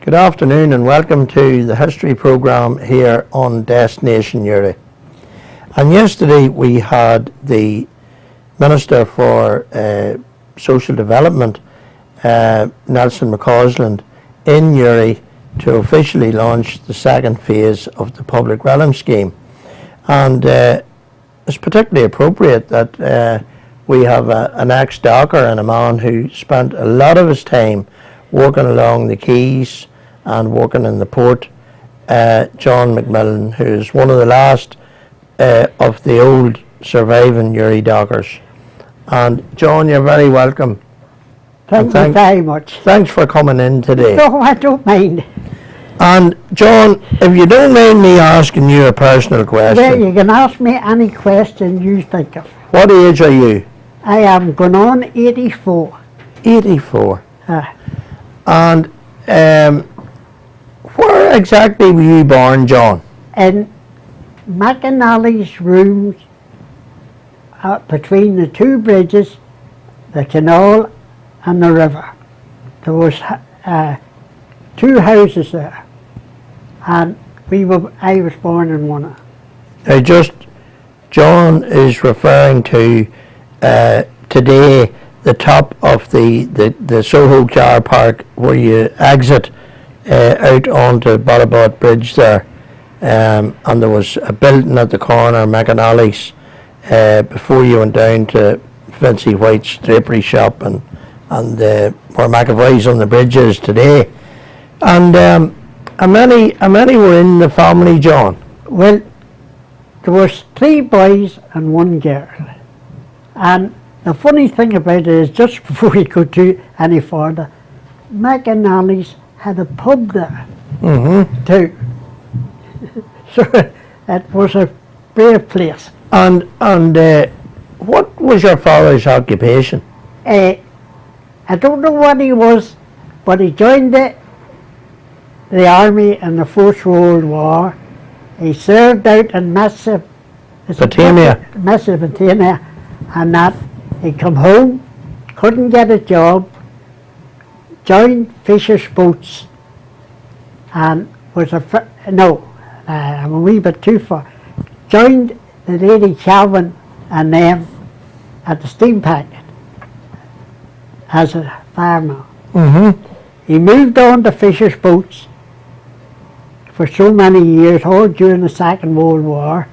Good afternoon and welcome to the history programme here on Destination Uri. And yesterday we had the Minister for Social Development, Nelson McCausland, in Uri to officially launch the second phase of the Public Realm Scheme. And it's particularly appropriate that we have an ex-docker and a man who spent a lot of his time working along the quays and working in the port, John McMillan, who is one of the last of the old surviving Uri dockers. And John, you're very welcome. Thank you very much. Thanks for coming in today. No, I don't mind. And John, if you don't mind me asking you a personal question. Yeah, you can ask me any question you think of. What age are you? I am going on 84. 84. And where exactly were you born, John? In McInally's rooms between the two bridges, the canal and the river. There was two houses there, and I was born in one of them. Now John is referring to today the top of the Soho Car Park where you exit out onto Bottabot Bridge there, and there was a building at the corner, McInally's, before you went down to Vincy White's drapery shop and where McAvoy's on the bridge is today. And how many were in the family, John? Well, there was 3 boys and 1 girl. And the funny thing about it is, just before we go to any further, McInally's had a pub there too. So it was a brave place. And what was your father's occupation? I don't know what he was, but he joined the army in the First World War. He served out in Mesopotamia, and that he come home, couldn't get a job, joined fishers' boats, and was I'm a wee bit too far. Joined the Lady Calvin and them at the steam packet as a fireman. He moved on to fishers' boats for so many years, all during the Second World War,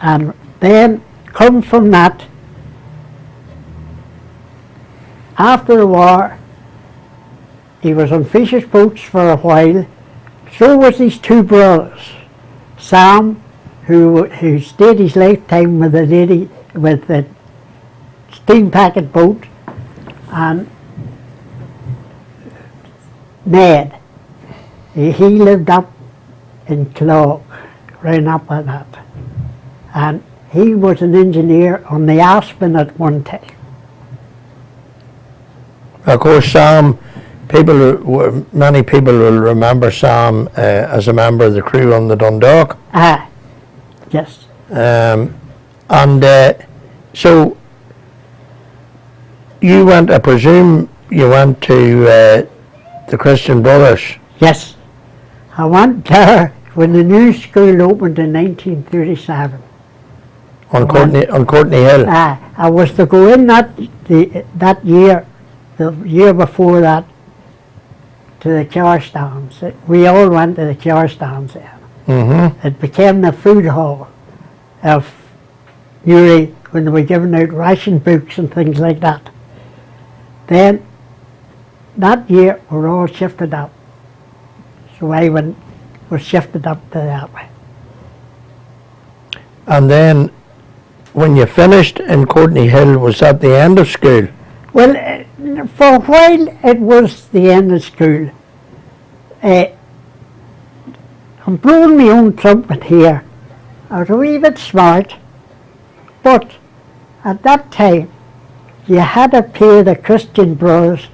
and then come from that. After the war, he was on fishers' boats for a while. So was his 2 brothers, Sam, who stayed his lifetime with the lady with the steam packet boat, and Ned. He lived up in Clog, right up at that, and he was an engineer on the Aspen at one time. Of course, Sam, many people will remember Sam as a member of the crew on the Dundalk. Yes. So you went, I presume you went to the Christian Brothers? Yes. I went there when the new school opened in 1937. On Courtney Hill? I was to go in that year, the year before that, to the car stands. We all went to the car stands then. It became the food hall of Uri when they were giving out ration books and things like that. Then that year we're all shifted up. So I was shifted up to that way. And then when you finished in Courtney Hill, was that the end of school? Well, for a while it was the end of school. I'm blowing my own trumpet here. I was a wee bit smart, but at that time you had to pay the Christian Brothers.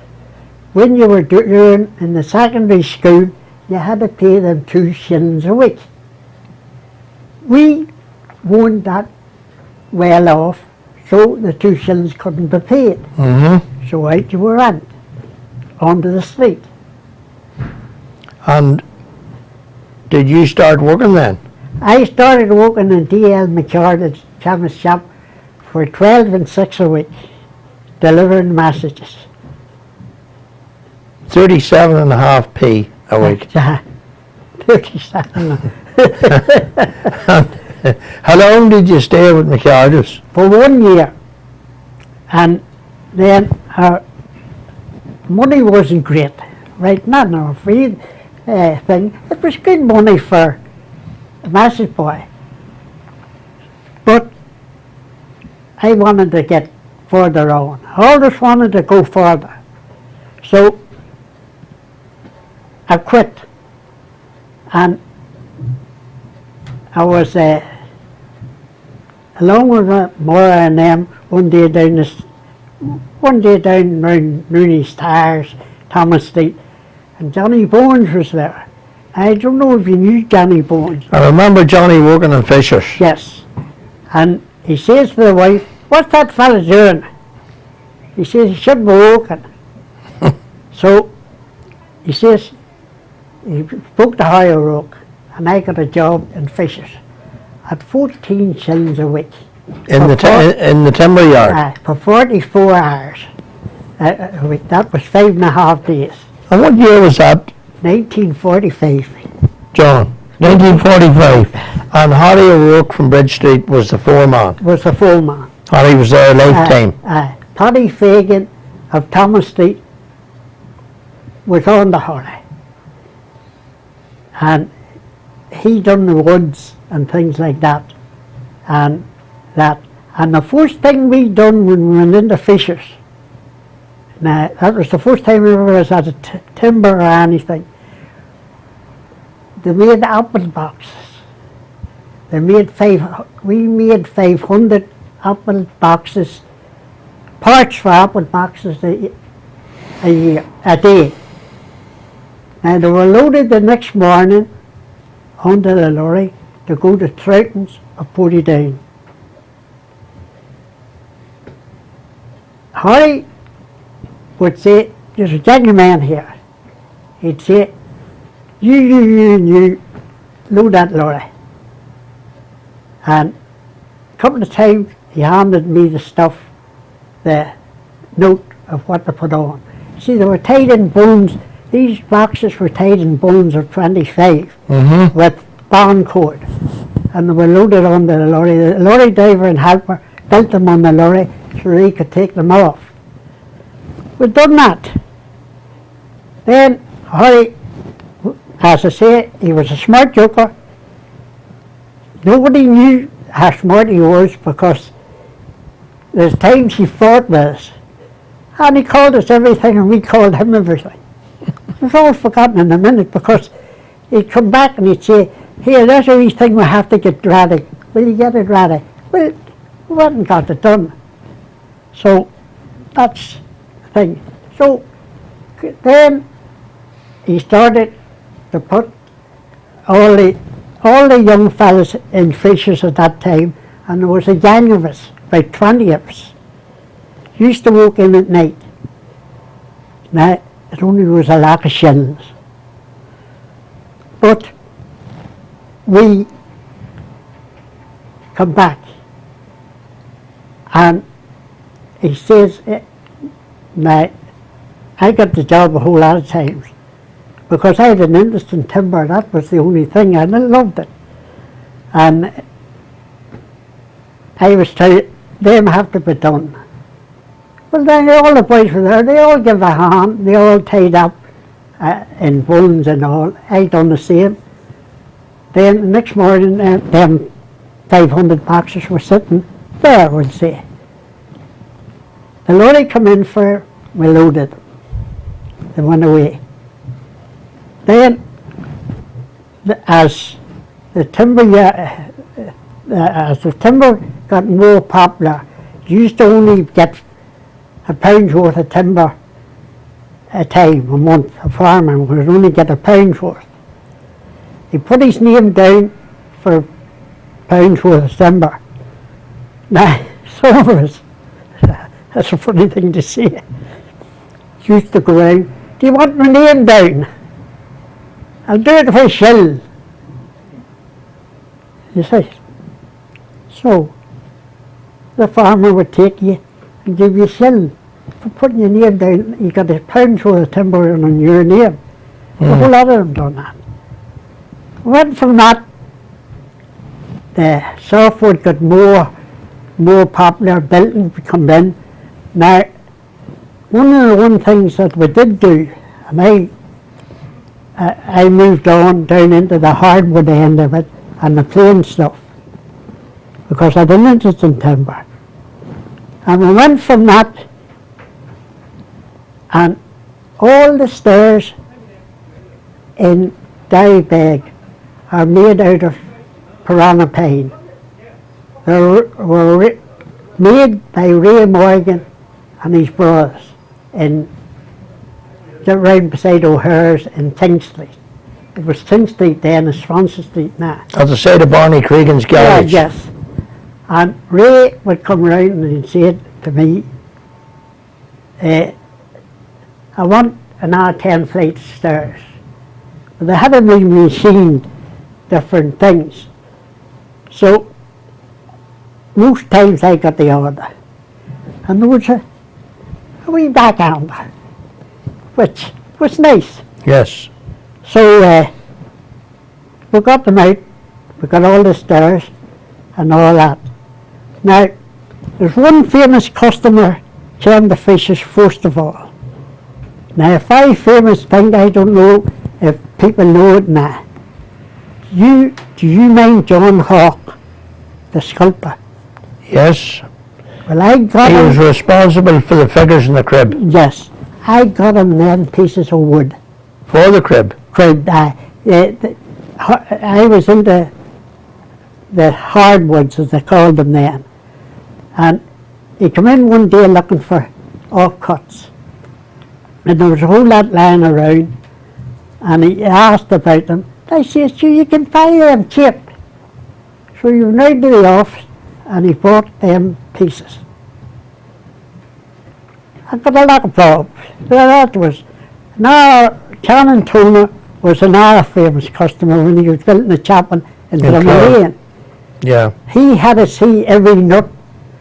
When you were doing in the secondary school, you had to pay them 2 shillings a week. We weren't that well off, so the 2 shillings couldn't be paid. So out you were onto the street. And did you start working then? I started working in D.L. McCarthy's chemist shop for 12 and 6 a week, delivering messages. 37.5p a week. 37. How long did you stay with McCarthy's? For 1 year. And then money wasn't great, right? Not a free thing. It was good money for a message boy. But I wanted to get further on. I always wanted to go further. So I quit. And I was along with Maura and them one day down around Mooney's Tires, Thomas Street, and Johnny Bones was there. I don't know if you knew Johnny Bones. I remember Johnny working in Fisher's. Yes. And he says to the wife, "What's that fella doing?" He says, "He shouldn't be working." So he says, he spoke to Harry O'Rourke, and I got a job in Fisher's at 14 shillings a week. In the timber yard. For 44 hours a week. That was 5.5 days. And what year was that, 1945. John? 1945. And Harry O'Rourke from Bridge Street was the foreman. Was the foreman. Harry was there a lifetime. Paddy Fagan of Thomas Street was on the Harry. And he done the woods and things like that. And the first thing we done when we went into Fisher's, now that was the first time we ever was at a timber or anything, they made apple boxes. We made 500 apple boxes, parts for apple boxes a day. Now they were loaded the next morning onto the lorry to go to Troughton's or Portadown. Harry would say, "There's a gentleman here." He'd say, you load that lorry. And a couple of times he handed me the stuff, the note of what to put on. See, they were tied in bones. These boxes were tied in bones of 25 with bond cord. And they were loaded onto the lorry. The lorry driver and helper built them on the lorry so he could take them off. We'd done that. Then Harry, as I say, he was a smart joker. Nobody knew how smart he was because there's times he fought with us. And he called us everything and we called him everything. It was all forgotten in a minute because he'd come back and he'd say, "Here, there's a wee thing we have to get ready. Will you get it ready?" Well, we hadn't got it done. So that's the thing. So then he started to put all the young fellas in Fisher's at that time, and there was a gang of us, about 20 of us, used to walk in at night. Now, it only was a lack of shillings. But we come back, and he says, now, I got the job a whole lot of times because I had an interest in timber. That was the only thing, and I loved it. And I was telling them have to be done. Well, then all the boys were there. They all gave a hand. They all tied up in bones and all. I done the same. Then the next morning, them 500 boxes were sitting there, we'll say. The lorry come in for, we loaded them. They went away. Then, as the timber got more popular, you used to only get a pound's worth of timber a time, a month. A farmer would only get a pound's worth. He put his name down for a pound's worth of timber. Now, some of us, that's a funny thing to say, used to go around, "Do you want my name down?" I'll do it for a shilling. You see. So, the farmer would take you and give you a shilling for putting your name down. You got a pound worth of timber on your name. A whole lot of them done that. Went from that, the softwood got more popular, buildings would come in. Now, one of the things that we did do, and I moved on down into the hardwood end of it and the plain stuff, because I had an interest in timber. And we went from that, and all the stairs in Derrybeg are made out of piranha pine. They were made by Ray Morgan and his brothers in round beside O'Hare's in King Street. It was King Street then, it's Francis Street now. At the side of Barney Cregan's garage. Yeah, yes. And Ray would come round and he'd say to me, I want another 10 flights of stairs. But they hadn't really machined different things. So most times I got the order. And there was a wee backhander, which was nice. Yes. So we got them out, we got all the stairs and all that. Now, there's one famous customer came to Fishers first of all. Now, a very famous thing, I don't know if people know it now. Do you mind John Hawke, the sculptor? Yes. Well, I got He him. was responsible for the figures in the crib. Yes, I got him then pieces of wood. For the crib? Crib, I was into the hardwoods, as they called them then. And he came in one day looking for offcuts. And there was a whole lot lying around. And he asked about them. I said, sure, you can buy them cheap. So he went out to the office and he bought them pieces. I got a lot of problems. That was, now Canon Toner was another famous customer when he was building the chapel in Drumlane. Yeah. He had to see every nook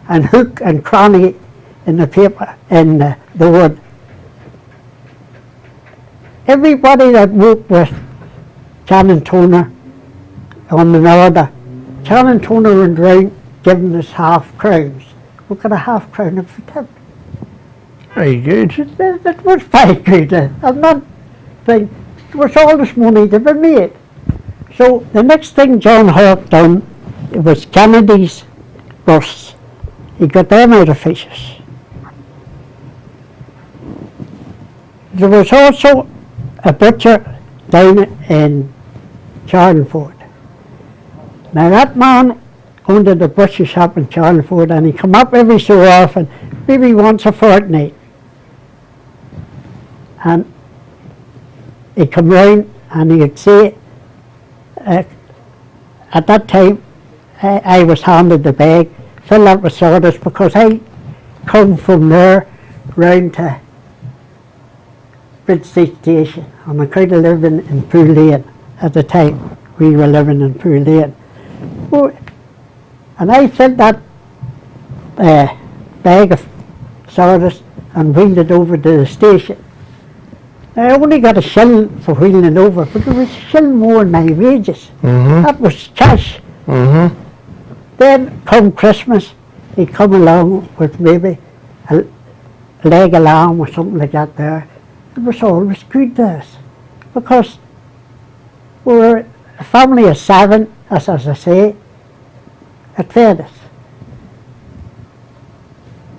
and hook and cranny in the paper, in the wood. Everybody that worked with Canon Toner on the order, Canon Toner went round giving us half crowns. We got a half crown of the tip. Very good. That was very good. I'm not saying it was all this money to be made. So the next thing John Hawke done, it was Kennedy's busts. He got them out of Fishers. There was also a butcher down in Charlingford. Now that man owned a butcher shop in Charlingford and he come up every so often, maybe once a fortnight. And he'd come round and he'd say, at that time I was handed the bag, fill that with sawdust, because I come from there round to Bridge Street Station on account of living in Pool Lane at the time. We were living in Pool Lane. Oh, and I filled that bag of sawdust and wheeled it over to the station. Now, I only got a shilling for wheeling it over, but it was a shilling more than my wages. That was cash. Then come Christmas, he'd come along with maybe a leg of lamb or something like that there. It was always good to us, because we were a family of 7, as I say. It fed us.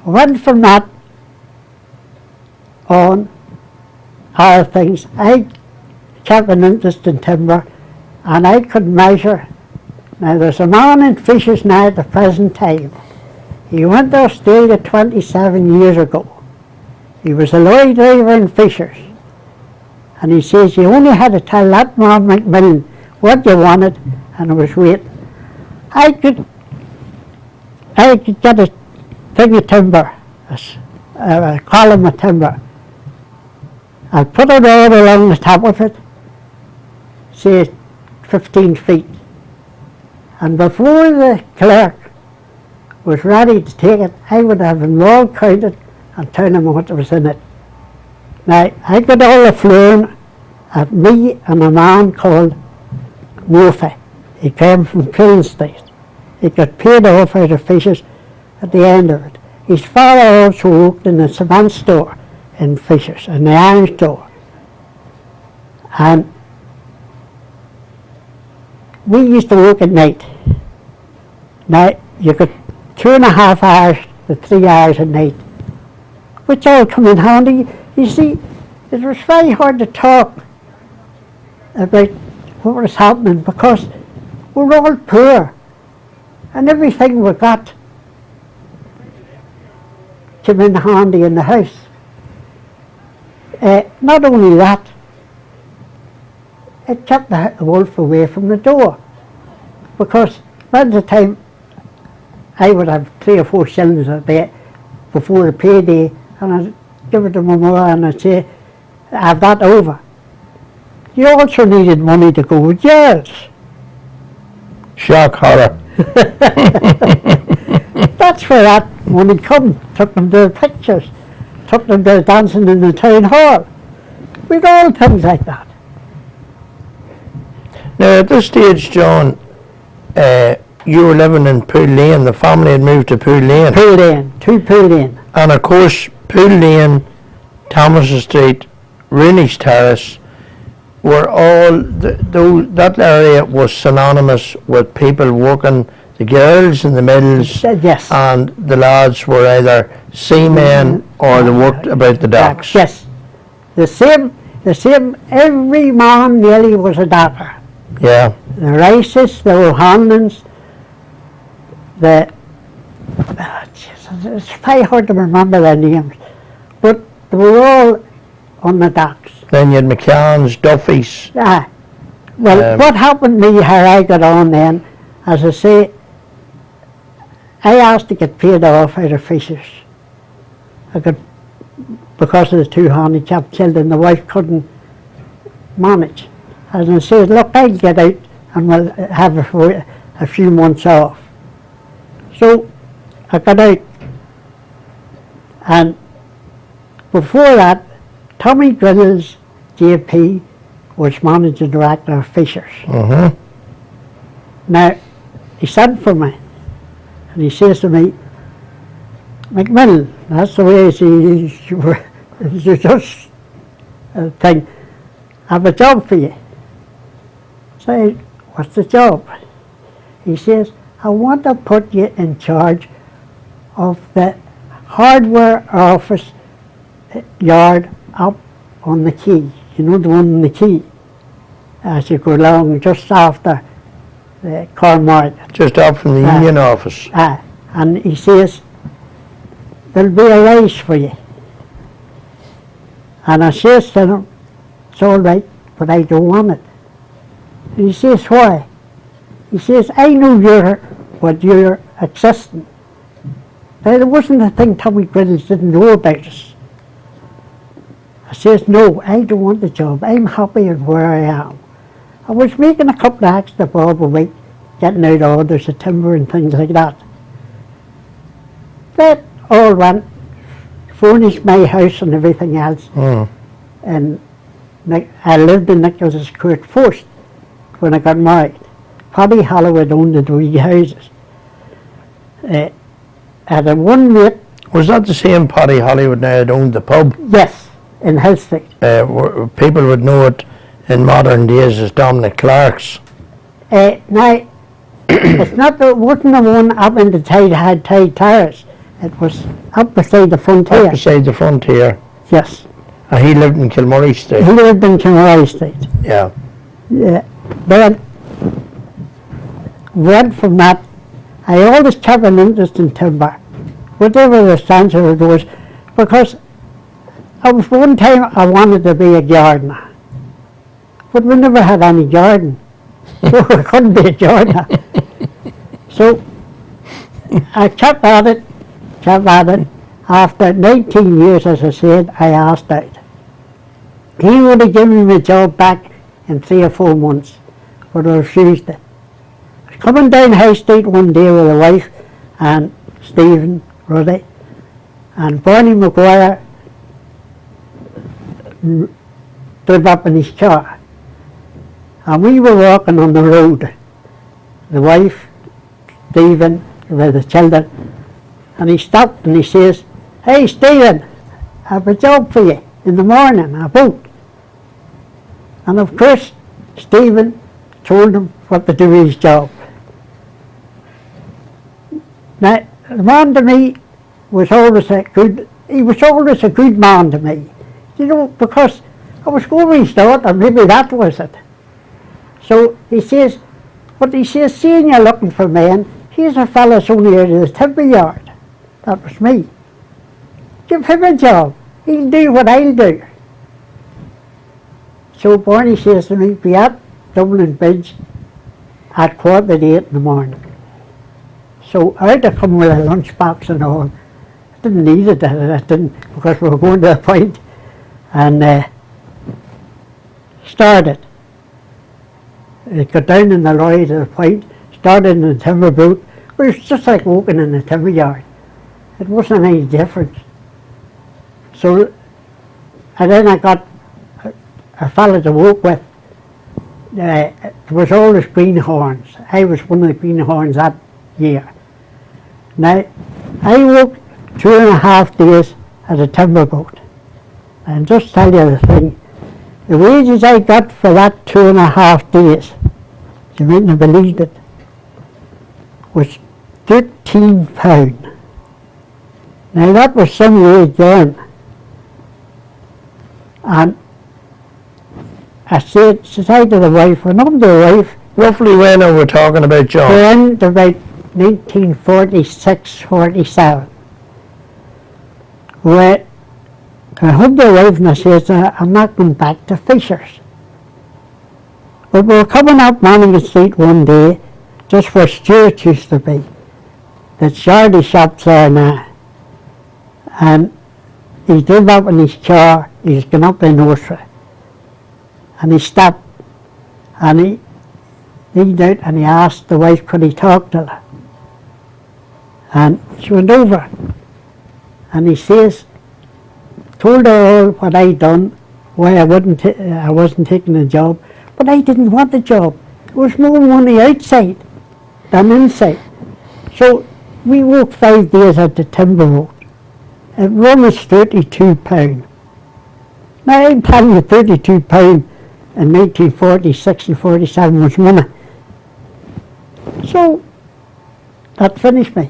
I went from that on other things. I kept an interest in timber, and I could measure. Now there's a man in Fishers now at the present time. He went to Australia 27 years ago. He was a lorry driver in Fishers. And he says you only had to tell that man McMillan what you wanted, and I was waiting. I could get a thing of timber, a column of timber. I'd put it all along the top of it, say 15 feet. And before the clerk was ready to take it, I would have them all counted and tell them what was in it. Now, I got all the flooring at me and a man called Murphy. He came from Queen State. He got paid off out of Fishers at the end of it. His father also worked in the cement store in Fishers, in the iron store. And we used to work at night. Now, you got 2.5 hours to 3 hours at night, which all come in handy. You see, it was very hard to talk about what was happening because we're all poor and everything we got came in handy in the house. Not only that, it kept the wolf away from the door, because by the time I would have 3 or 4 shillings a day before the payday, and I'd give it to my mother and I'd say, have that over. You also needed money to go with yours. Shock horror. That's where that money come. Took them to the pictures, took them to dancing in the town hall. We'd all things like that. Now at this stage, John, you were living in Pool Lane. The family had moved to Pool Lane. Pool Lane, to Pool Lane. And of course, Pool Lane, Thomas Street, Rooney's Terrace were all, that area was synonymous with people working, the girls in the mills, Yes. and the lads were either seamen or they worked about the docks. Yes. The same, every man nearly was a docker. Yeah. The Rices, the O'Hanlons, it's very hard to remember their names, but they were all on the docks. Then you had McMillan's, Duffy's. Well, what happened to me, how I got on then, as I say, I asked to get paid off out of Fishers. Because of the 2 handicapped children, the wife couldn't manage. And I said, look, I'll get out and we'll have a few months off. So I got out, and before that, Tommy Griddles, JP, was managing director of Fishers. Mm-hmm. Now, he sent for me, and he says to me, McMillan, that's the way you just think, I have a job for you. So, what's the job? He says, I want to put you in charge of the hardware office yard up on the quay. You know, the one on the quay, as you go along just after the Corn Market. Just up from the union office. And he says, there'll be a rise for you. And I says to him, it's all right, but I don't want it. And he says, why? He says, I know you're existing. There wasn't a thing Tommy Griddles didn't know about us. I says, no, I don't want the job. I'm happy in where I am. I was making a couple of extra bob a week, getting out orders of timber and things like that. That all went, furnished my house and everything else. And I lived in Nicholas's Court first when I got married. Paddy Hollywood owned the 3 houses. At a one rate. Was that the same Paddy Hollywood now that owned the pub? Yes, in Hill Street. People would know it in modern days as Dominic Clark's. Now, it's not it wasn't the one up in the Tide Terrace. It was up beside the Frontier. Up beside the Frontier. Yes. And he lived in Kilmurray Street. He lived in Kilmurray Street. Yeah. Yeah. Then, went from that, I always kept an interest in timber, whatever the standard it was, because one time I wanted to be a gardener, but we never had any garden, so I couldn't be a gardener. So I kept at it. After 19 years, as I said, I asked out. He would have given me the job back in 3 or 4 months, but I refused it. I was coming down High Street one day with a wife and Stephen Ruddy, and Barney McGuire drove up in his car. And we were walking on the road, the wife, Stephen, with the children, and he stopped and he says, "Hey Stephen, I have a job for you in the morning, a boat." And of course, Stephen told him what to do with his job. Now, the man to me was always he was always a good man to me, you know, because I was going to start, and maybe that was it. So he says, seeing you're looking for men, here's a fella's only out of the timber yard. That was me. Give him a job. He'll do what I'll do. So Barney says to me, be at Dublin Bridge at 7:45 in the morning. So I had to come with a lunchbox and all. I didn't need it, I didn't, because we were going to a point, and started. It got down in the lorry to the point, started in the timber boat. It was just like walking in the timber yard. It wasn't any different. So, and then I got a fella to walk with. There was always greenhorns. I was one of the greenhorns that year. Now, I worked 2.5 days at a timber boat. And just tell you the thing, the wages I got for that 2.5 days, you mightn't have believed it, was £13. Now that was some wage then. And I said to the wife, went up to the wife. Roughly when are we talking about, John? Then about 1946, 47. Where I hugged the wife and I said, I'm not going back to Fisher's. But we were coming up Manningham Street one day, just where Stuart used to be. The charity shop's there now. And he drove up in his car, he was going up the nursery. And he stopped, and he leaned out and he asked the wife, could he talk to her? And she went over, and he says, told her all what I'd done, why I wasn't taking the job, but I didn't want the job. There was more money outside than inside. So we worked 5 days at the timber boat. It run us £32. Now I'm telling you, £32 in 1946 and 47 was money. So that finished me.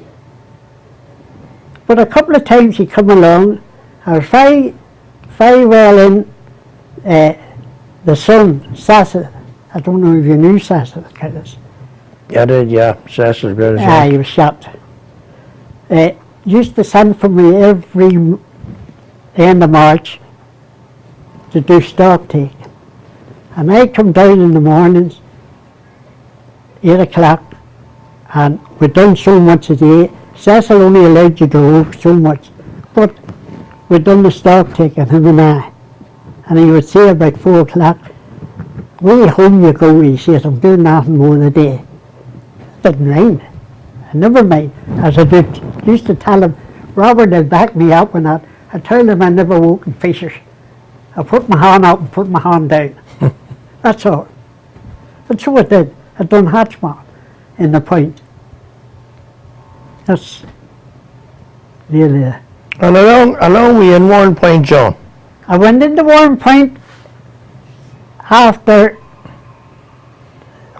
But a couple of times he come along, I was very well in the Sun, Cecil. I don't know if you knew Cecil Curtis. Yeah, I did, yeah. Cecil's brother. Yeah, he was shot. Used to send for me every end of March to do stock take. And I come down in the mornings, 8 o'clock, and we'd done so much a day. Cecil only allowed you to go so much, but we'd done the stock taking, him and I. And he would say about 4 o'clock, way home you go, he says, I'm doing nothing more than a day. It didn't rain. I never mind, as I used to tell him, Robert would back me up and that. I told him I never walked in Fishers. I put my hand up and put my hand down. That's all. And so I did. I done hatchman in the point. That's really it. And along we in Warren Point, John. I went into Warren Point after,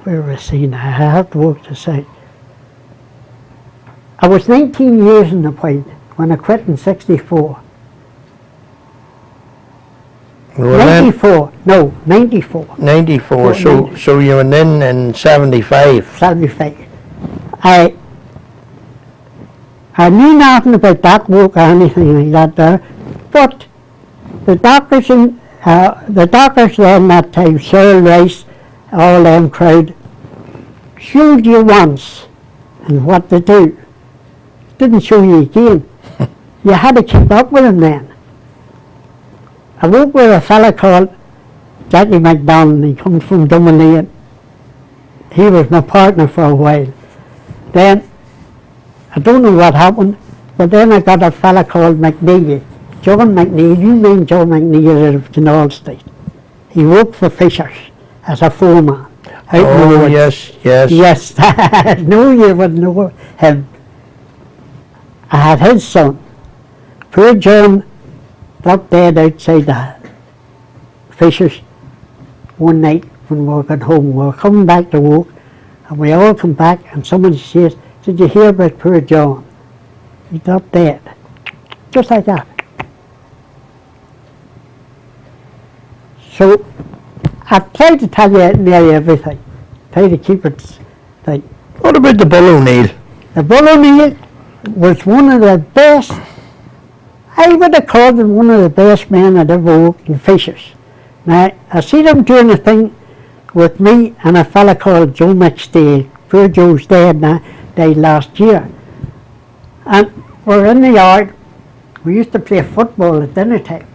where was he now? I have to work this out. I was 19 years in the point when I quit in 64. Well, 94, no, 94. 94, so you went in 75. 75. I knew nothing about that work or anything like that there, but the doctors then that time, Cyril Rice, all them crowd, showed you once and what to do. Didn't show you again. You had to keep up with them then. I worked with a fella called Jackie McMillan, he comes from Dublin. He was my partner for a while. Then, I don't know what happened, but then I got a fella called McNeil, John McNeil. You know John McNeil of Canal Street. He worked for Fishers as a foreman. Oh, yes, yes. Yes, I knew you would know him. I had his son. Poor John dropped dead outside the Fishers one night when we got home. We were coming back to work, and we all come back, and someone says, "Did you hear about poor John? He dropped dead." Just like that. So, I've tried to tell you nearly everything. Try to keep it like. What about the Bull O'Neill? The Bull O'Neill was one of the best, I would have called him one of the best men that ever worked in Fishers. Now, I seen him doing a thing with me and a fella called Joe McStay. Poor Joe's dead now, died last year. And we're in the yard. We used to play football at dinner time.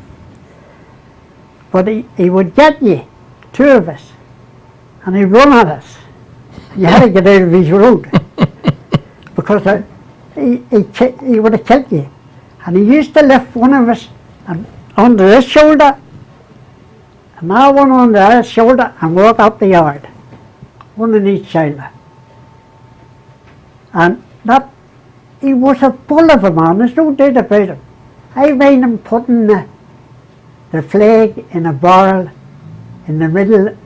But he would get you, two of us, and he'd run at us. You had to get out of his road because he would have killed you. And he used to lift one of us under his shoulder, and I one under his shoulder, and walk up the yard, one on each shoulder. And that, he was a bull of a man, there's no doubt about him. I made him putting the flag in a barrel in the middle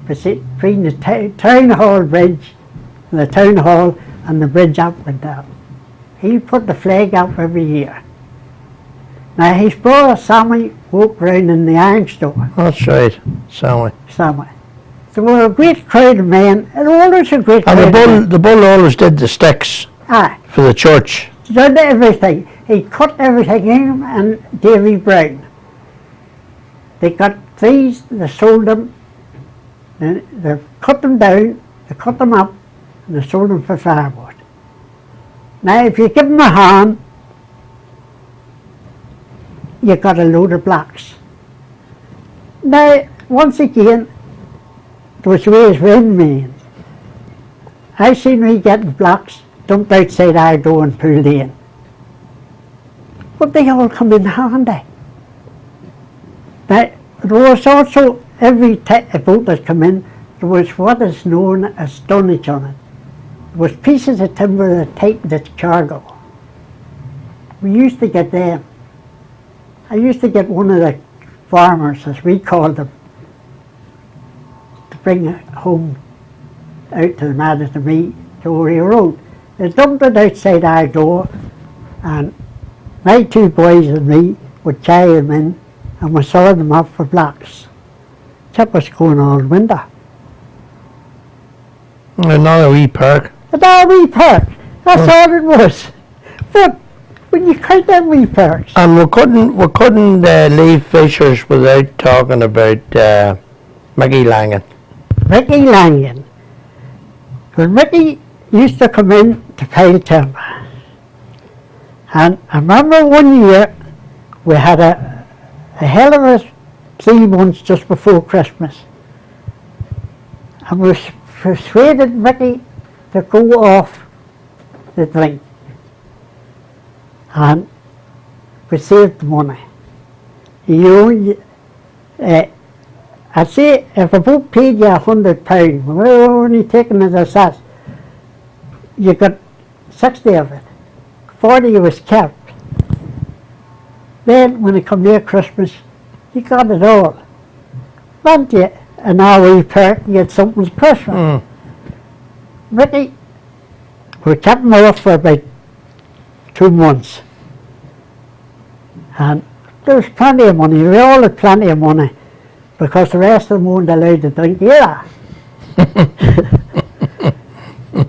between the town hall bridge, the town hall and the bridge up and down. He put the flag up every year. Now his brother Sammy walked round in the iron store. That's right, Sammy. Sammy. So we were a great crowd of men, and always a great crowd of men. And the bull always did the sticks for the church. He did everything. He cut everything in him, and Davy Brown. They got these, they sold them, they cut them down, they cut them up, and they sold them for firewood. Now if you give them a hand, you got a load of blocks. Now, once again, there was ways wind means. I seen me getting blocks dumped outside our door and pulled in. But they all come in handy. Now, there was also, every boat that come in, there was what is known as dunnage on it. There was pieces of timber that tightened its cargo. We used to get them. I used to get one of the farmers, as we called them, to bring it home out to the man to me to Orey Road. They dumped it outside our door, and my two boys and me would carry them in, and we saw them up for blocks. Kept us going all winter. Another wee perk. Another wee perk, that's all it was. But when you count them wee perks. And we couldn't leave Fishers without talking about Mickey Langan. Mickey Langan. When Mickey used to come in to pile timber. And I remember one year we had a hell of a 3 months just before Christmas. And we persuaded Mickey to go off the drink. And we saved the money. I'd say if a boat paid you £100, we were only taking it as that, you got 60 of it. 40 was kept. Then when it come near Christmas, you got it all. Went you an hour wee perk, you had something for Christmas. Mickey, we kept him off for about 2 months. And there was plenty of money, we all had plenty of money, because the rest of them weren't allowed to drink either.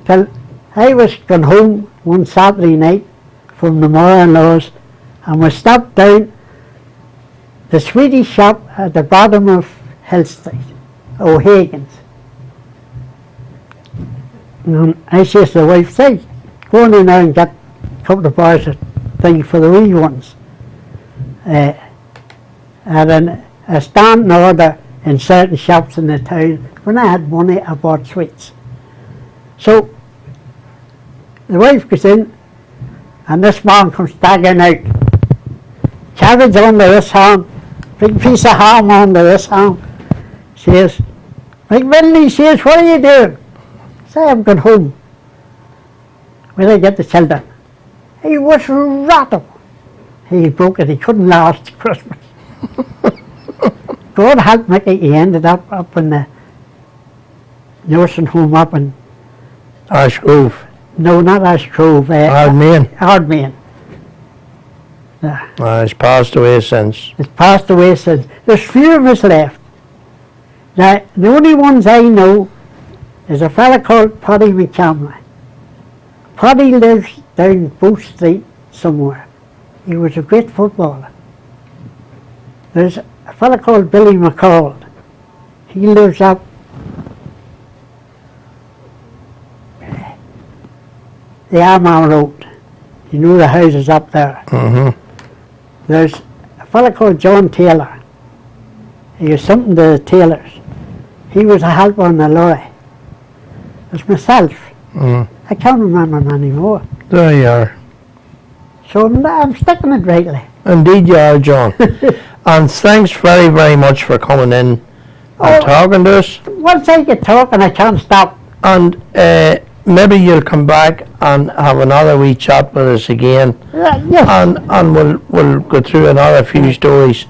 Till I was going home one Saturday night from the mother-in-law's, and we stopped down the Swedish shop at the bottom of Hill Street, O'Hagan's. And I says to the wife, say, go in there and get a couple of bars of things for the wee ones. And then a standing order in certain shops in the town. When I had money, I bought sweets. So the wife goes in, and this man comes staggering out. Cabbage under this hand, big piece of ham under this hand. Says, McMillan, he says, what are you doing? Say, I'm going home. Where I get the children? He was rattled. He broke it, he couldn't last Christmas. God help Mickey, he ended up in the nursing home up in... Ashgrove. No, not Ashgrove. Ardmain. Ardmain. He's passed away since. He's passed away since. There's few of us left. Now, the only ones I know is a fella called Paddy McMillan. Paddy lives down Bow Street somewhere. He was a great footballer. There's a fella called Billy McCall. He lives up the Armagh Road. You know the houses up there. Mm-hmm. There's a fella called John Taylor. He was something to the tailors. He was a helper on the lorry. There's myself. I can't remember them anymore. There you are. So I'm sticking it rightly. Indeed you are, John. And thanks very, very much for coming in and talking to us. Once I get talking, I can't stop. And maybe you'll come back and have another wee chat with us again. Yes. And we'll go through another few stories.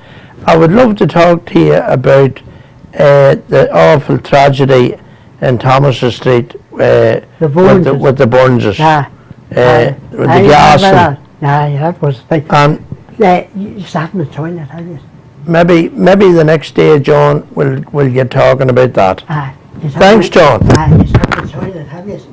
I would love to talk to you about the awful tragedy in Thomas Street with the Burns. With the gas. That was the thing. And you sat in the toilet, have you? maybe the next day, John, we'll get talking about that. You sat Thanks, in- John. You sat in the toilet, have you?